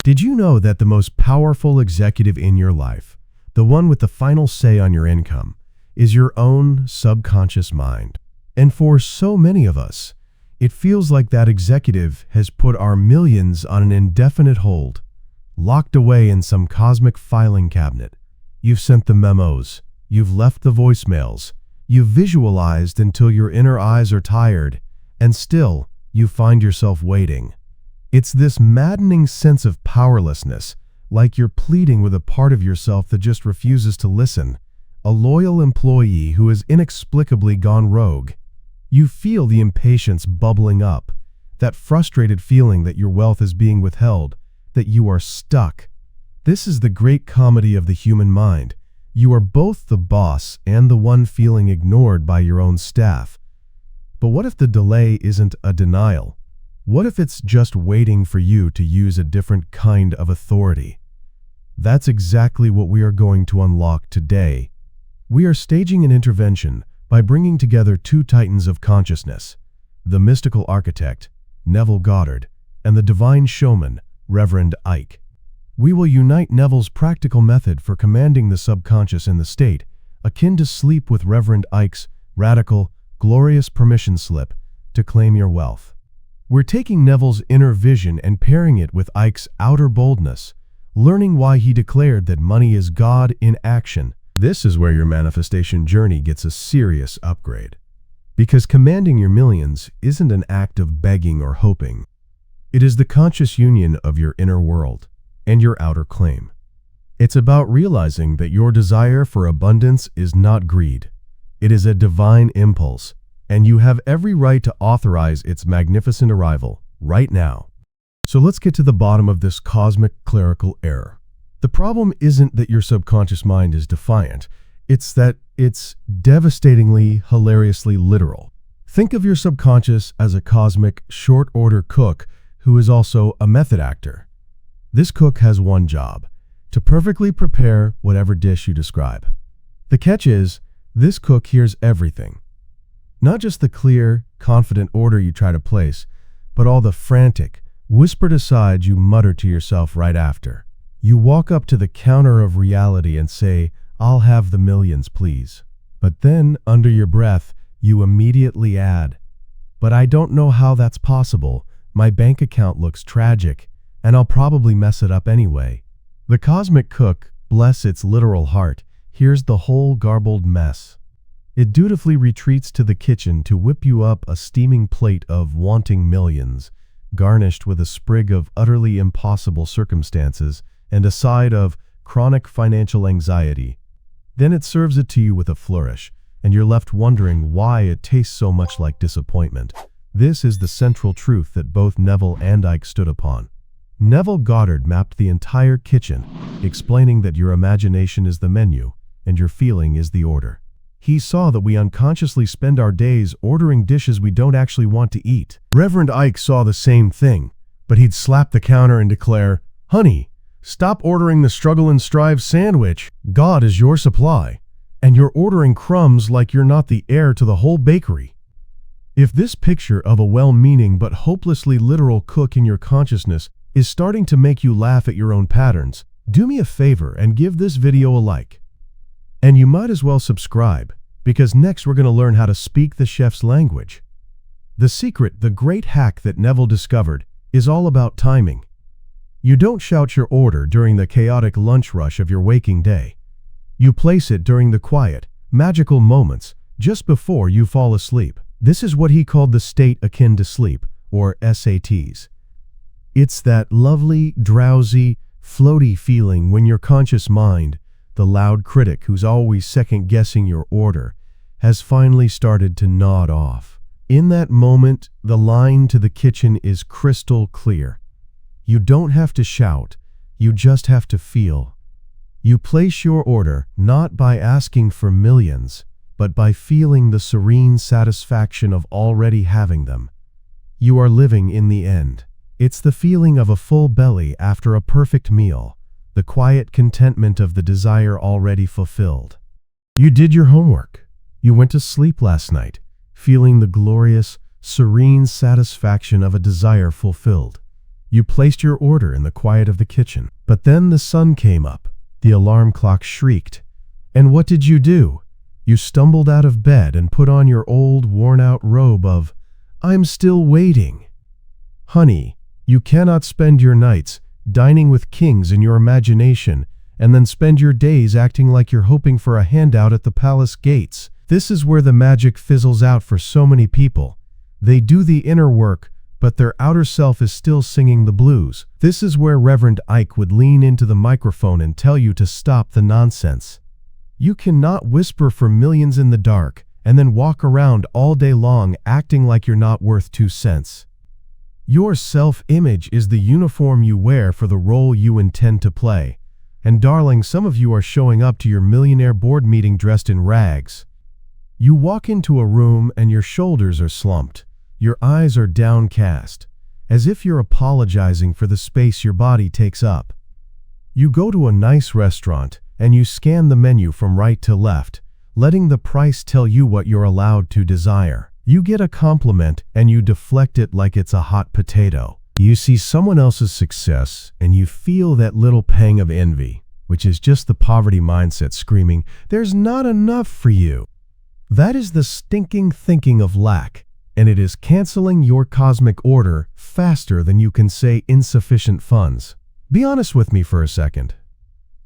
Did you know that the most powerful executive in your life, the one with the final say on your income, is your own subconscious mind? And for so many of us, it feels like that executive has put our millions on an indefinite hold, locked away in some cosmic filing cabinet. You've sent the memos, you've left the voicemails, you've visualized until your inner eyes are tired, and still you find yourself waiting. It's this maddening sense of powerlessness, like you're pleading with a part of yourself that just refuses to listen, a loyal employee who has inexplicably gone rogue. You feel the impatience bubbling up, that frustrated feeling that your wealth is being withheld, that you are stuck. This is the great comedy of the human mind. You are both the boss and the one feeling ignored by your own staff. But what if the delay isn't a denial? What if it's just waiting for you to use a different kind of authority? That's exactly what we are going to unlock today. We are staging an intervention by bringing together two titans of consciousness, the mystical architect, Neville Goddard, and the divine showman, Reverend Ike. We will unite Neville's practical method for commanding the subconscious in the state, akin to sleep, with Reverend Ike's radical, glorious permission slip to claim your wealth. We're taking Neville's inner vision and pairing it with Ike's outer boldness, learning why he declared that money is God in action. This is where your manifestation journey gets a serious upgrade. Because commanding your millions isn't an act of begging or hoping. It is the conscious union of your inner world and your outer claim. It's about realizing that your desire for abundance is not greed. It is a divine impulse, and you have every right to authorize its magnificent arrival right now. So let's get to the bottom of this cosmic clerical error. The problem isn't that your subconscious mind is defiant. It's that it's devastatingly, hilariously literal. Think of your subconscious as a cosmic short-order cook who is also a method actor. This cook has one job: to perfectly prepare whatever dish you describe. The catch is, this cook hears everything. Not just the clear, confident order you try to place, but all the frantic, whispered asides you mutter to yourself right after. You walk up to the counter of reality and say, "I'll have the millions, please." But then, under your breath, you immediately add, "But I don't know how that's possible. My bank account looks tragic, and I'll probably mess it up anyway." The cosmic cook, bless its literal heart, hears the whole garbled mess. It dutifully retreats to the kitchen to whip you up a steaming plate of wanting millions, garnished with a sprig of utterly impossible circumstances and a side of chronic financial anxiety. Then it serves it to you with a flourish, and you're left wondering why it tastes so much like disappointment. This is the central truth that both Neville and Ike stood upon. Neville Goddard mapped the entire kitchen, explaining that your imagination is the menu and your feeling is the order. He saw that we unconsciously spend our days ordering dishes we don't actually want to eat. Reverend Ike saw the same thing, but he'd slap the counter and declare, "Honey, stop ordering the struggle and strive sandwich. God is your supply, and you're ordering crumbs like you're not the heir to the whole bakery." If this picture of a well-meaning but hopelessly literal cook in your consciousness is starting to make you laugh at your own patterns, do me a favor and give this video a like. And you might as well subscribe, because next we're going to learn how to speak the chef's language. The secret, the great hack that Neville discovered, is all about timing. You don't shout your order during the chaotic lunch rush of your waking day. You place it during the quiet, magical moments just before you fall asleep. This is what he called the state akin to sleep, or SATs. It's that lovely, drowsy, floaty feeling when your conscious mind, the loud critic who's always second-guessing your order, has finally started to nod off. In that moment, the line to the kitchen is crystal clear. You don't have to shout, you just have to feel. You place your order not by asking for millions, but by feeling the serene satisfaction of already having them. You are living in the end. It's the feeling of a full belly after a perfect meal, the quiet contentment of the desire already fulfilled. You did your homework. You went to sleep last night, feeling the glorious, serene satisfaction of a desire fulfilled. You placed your order in the quiet of the kitchen. But then the sun came up, the alarm clock shrieked. And what did you do? You stumbled out of bed and put on your old, worn-out robe of, "I'm still waiting." Honey, you cannot spend your nights dining with kings in your imagination and then spend your days acting like you're hoping for a handout at the palace gates. This is where the magic fizzles out for so many people. They do the inner work, but their outer self is still singing the blues. This is where Reverend Ike would lean into the microphone and tell you to stop the nonsense. You cannot whisper for millions in the dark and then walk around all day long acting like you're not worth 2 cents. Your self-image is the uniform you wear for the role you intend to play. And darling, some of you are showing up to your millionaire board meeting dressed in rags. You walk into a room and your shoulders are slumped. Your eyes are downcast, as if you're apologizing for the space your body takes up. You go to a nice restaurant and you scan the menu from right to left, letting the price tell you what you're allowed to desire. You get a compliment and you deflect it like it's a hot potato. You see someone else's success and you feel that little pang of envy, which is just the poverty mindset screaming, "There's not enough for you." That is the stinking thinking of lack, and it is canceling your cosmic order faster than you can say insufficient funds. Be honest with me for a second.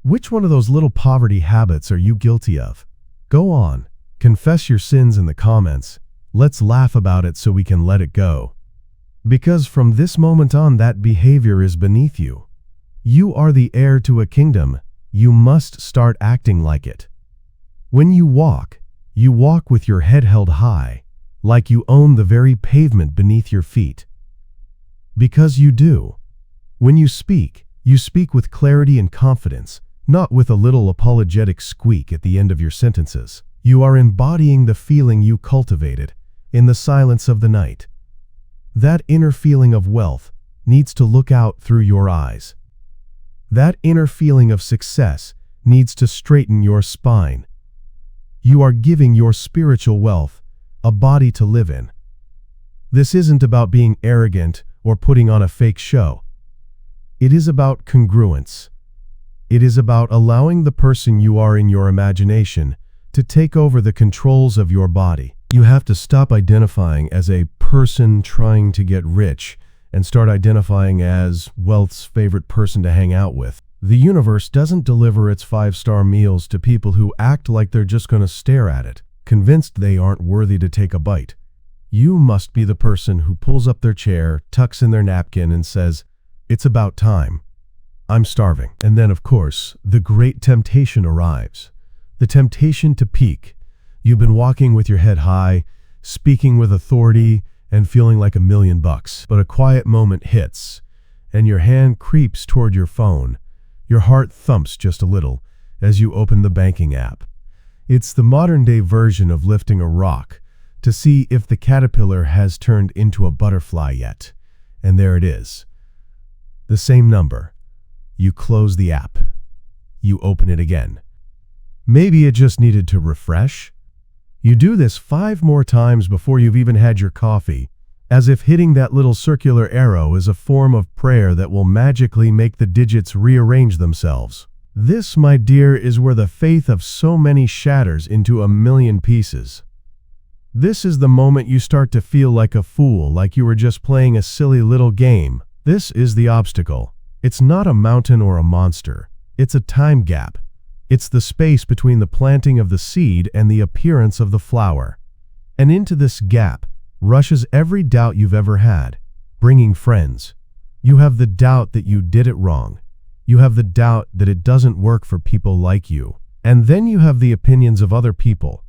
Which one of those little poverty habits are you guilty of? Go on, confess your sins in the comments. Let's laugh about it so we can let it go. Because from this moment on, that behavior is beneath you. You are the heir to a kingdom. You must start acting like it. When you walk with your head held high, like you own the very pavement beneath your feet. Because you do. When you speak with clarity and confidence, not with a little apologetic squeak at the end of your sentences. You are embodying the feeling you cultivated in the silence of the night. That inner feeling of wealth needs to look out through your eyes. That inner feeling of success needs to straighten your spine. You are giving your spiritual wealth a body to live in. This isn't about being arrogant or putting on a fake show. It is about congruence. It is about allowing the person you are in your imagination to take over the controls of your body. You have to stop identifying as a person trying to get rich and start identifying as wealth's favorite person to hang out with. The universe doesn't deliver its 5-star meals to people who act like they're just going to stare at it, convinced they aren't worthy to take a bite. You must be the person who pulls up their chair, tucks in their napkin, and says, "It's about time. I'm starving." And then, of course, the great temptation arrives. The temptation to peak. You've been walking with your head high, speaking with authority, and feeling like $1,000,000. But a quiet moment hits, and your hand creeps toward your phone. Your heart thumps just a little as you open the banking app. It's the modern-day version of lifting a rock to see if the caterpillar has turned into a butterfly yet. And there it is. The same number. You close the app. You open it again. Maybe it just needed to refresh. You do this 5 more times before you've even had your coffee, as if hitting that little circular arrow is a form of prayer that will magically make the digits rearrange themselves. This, my dear, is where the faith of so many shatters into 1,000,000 pieces. This is the moment you start to feel like a fool, like you were just playing a silly little game. This is the obstacle. It's not a mountain or a monster. It's a time gap. It's the space between the planting of the seed and the appearance of the flower. And into this gap rushes every doubt you've ever had, bringing friends. You have the doubt that you did it wrong. You have the doubt that it doesn't work for people like you. And then you have the opinions of other people,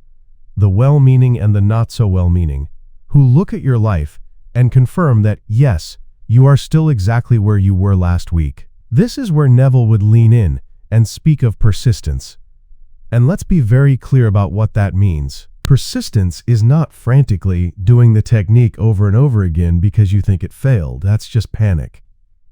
the well-meaning and the not-so-well-meaning, who look at your life and confirm that, yes, you are still exactly where you were last week. This is where Neville would lean in and speak of persistence. And let's be very clear about what that means. Persistence is not frantically doing the technique over and over again because you think it failed. That's just panic.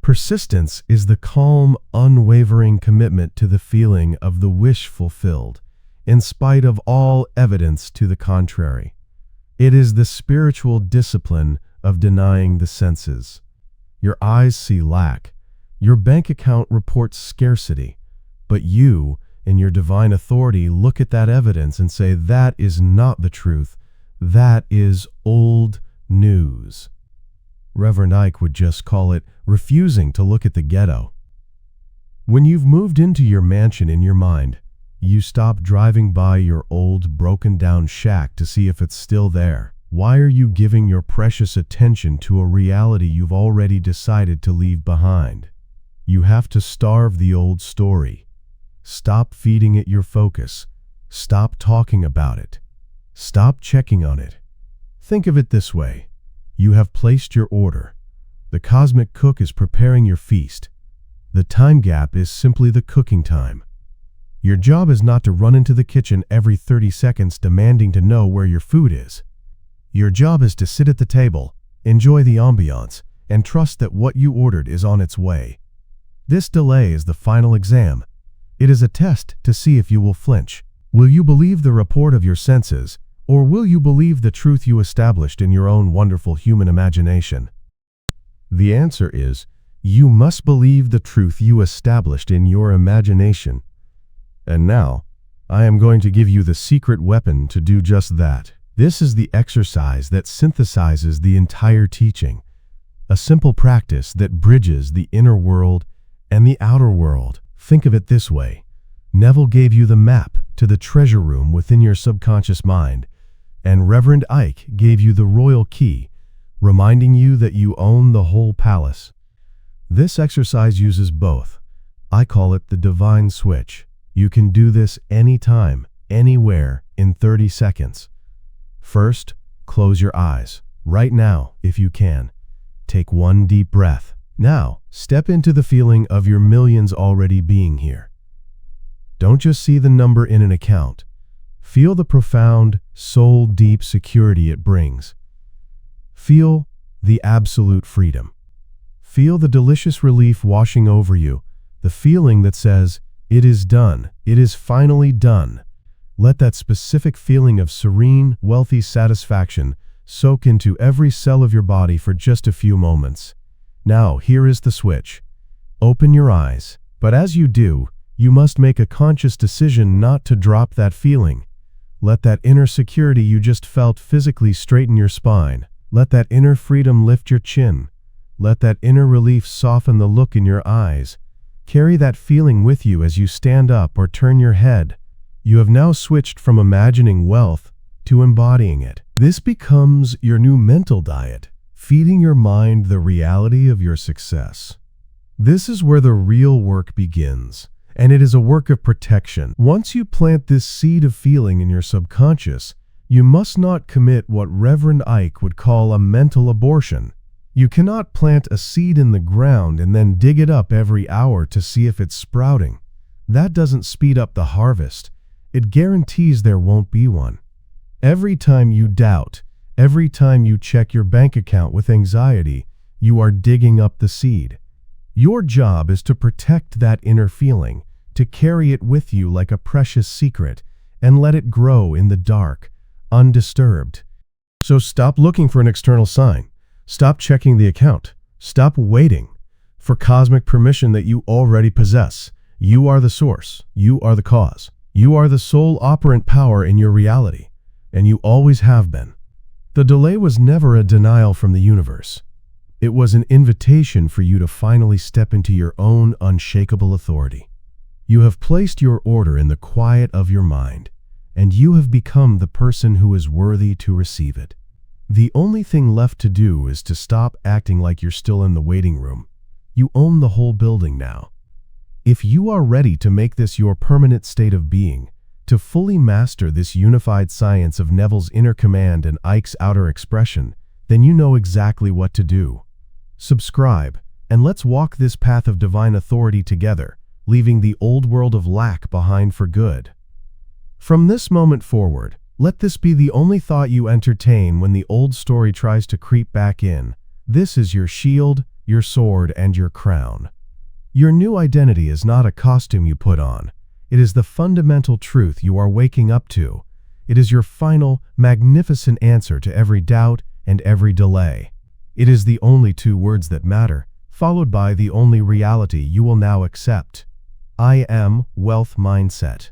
Persistence is the calm, unwavering commitment to the feeling of the wish fulfilled, in spite of all evidence to the contrary. It is the spiritual discipline of denying the senses. Your eyes see lack. Your bank account reports scarcity. But you, in your divine authority, look at that evidence and say, that is not the truth. That is old news. Reverend Ike would just call it refusing to look at the ghetto. When you've moved into your mansion in your mind, you stop driving by your old, broken-down shack to see if it's still there. Why are you giving your precious attention to a reality you've already decided to leave behind? You have to starve the old story. Stop feeding it your focus. Stop talking about it. Stop checking on it. Think of it this way. You have placed your order. The cosmic cook is preparing your feast. The time gap is simply the cooking time. Your job is not to run into the kitchen every 30 seconds demanding to know where your food is. Your job is to sit at the table, enjoy the ambiance, and trust that what you ordered is on its way. This delay is the final exam. It is a test to see if you will flinch. Will you believe the report of your senses, or will you believe the truth you established in your own wonderful human imagination? The answer is, you must believe the truth you established in your imagination. And now, I am going to give you the secret weapon to do just that. This is the exercise that synthesizes the entire teaching, a simple practice that bridges the inner world and the outer world. Think of it this way. Neville gave you the map to the treasure room within your subconscious mind, and Reverend Ike gave you the royal key, reminding you that you own the whole palace. This exercise uses both. I call it the divine switch. You can do this anytime, anywhere, in 30 seconds. First, close your eyes. Right now, if you can. Take one deep breath. Now, step into the feeling of your millions already being here. Don't just see the number in an account. Feel the profound, soul-deep security it brings. Feel the absolute freedom. Feel the delicious relief washing over you, the feeling that says, it is done. It is finally done. Let that specific feeling of serene, wealthy satisfaction soak into every cell of your body for just a few moments. Now, here is the switch. Open your eyes, but as you do, you must make a conscious decision not to drop that feeling. Let that inner security you just felt physically straighten your spine. Let that inner freedom lift your chin. Let that inner relief soften the look in your eyes. Carry that feeling with you as you stand up or turn your head. You have now switched from imagining wealth to embodying it. This becomes your new mental diet, feeding your mind the reality of your success. This is where the real work begins, and it is a work of protection. Once you plant this seed of feeling in your subconscious, you must not commit what Reverend Ike would call a mental abortion. You cannot plant a seed in the ground and then dig it up every hour to see if it's sprouting. That doesn't speed up the harvest. It guarantees there won't be one. Every time you doubt, every time you check your bank account with anxiety, you are digging up the seed. Your job is to protect that inner feeling, to carry it with you like a precious secret, and let it grow in the dark, undisturbed. So stop looking for an external sign. Stop checking the account. Stop waiting for cosmic permission that you already possess. You are the source. You are the cause. You are the sole operant power in your reality, and you always have been. The delay was never a denial from the universe. It was an invitation for you to finally step into your own unshakable authority. You have placed your order in the quiet of your mind, and you have become the person who is worthy to receive it. The only thing left to do is to stop acting like you're still in the waiting room. You own the whole building now. If you are ready to make this your permanent state of being, to fully master this unified science of Neville's inner command and Ike's outer expression, then you know exactly what to do. Subscribe, and let's walk this path of divine authority together, leaving the old world of lack behind for good. From this moment forward, let this be the only thought you entertain when the old story tries to creep back in. This is your shield, your sword, and your crown. Your new identity is not a costume you put on. It is the fundamental truth you are waking up to. It is your final, magnificent answer to every doubt and every delay. It is the only two words that matter, followed by the only reality you will now accept. I am wealth mindset.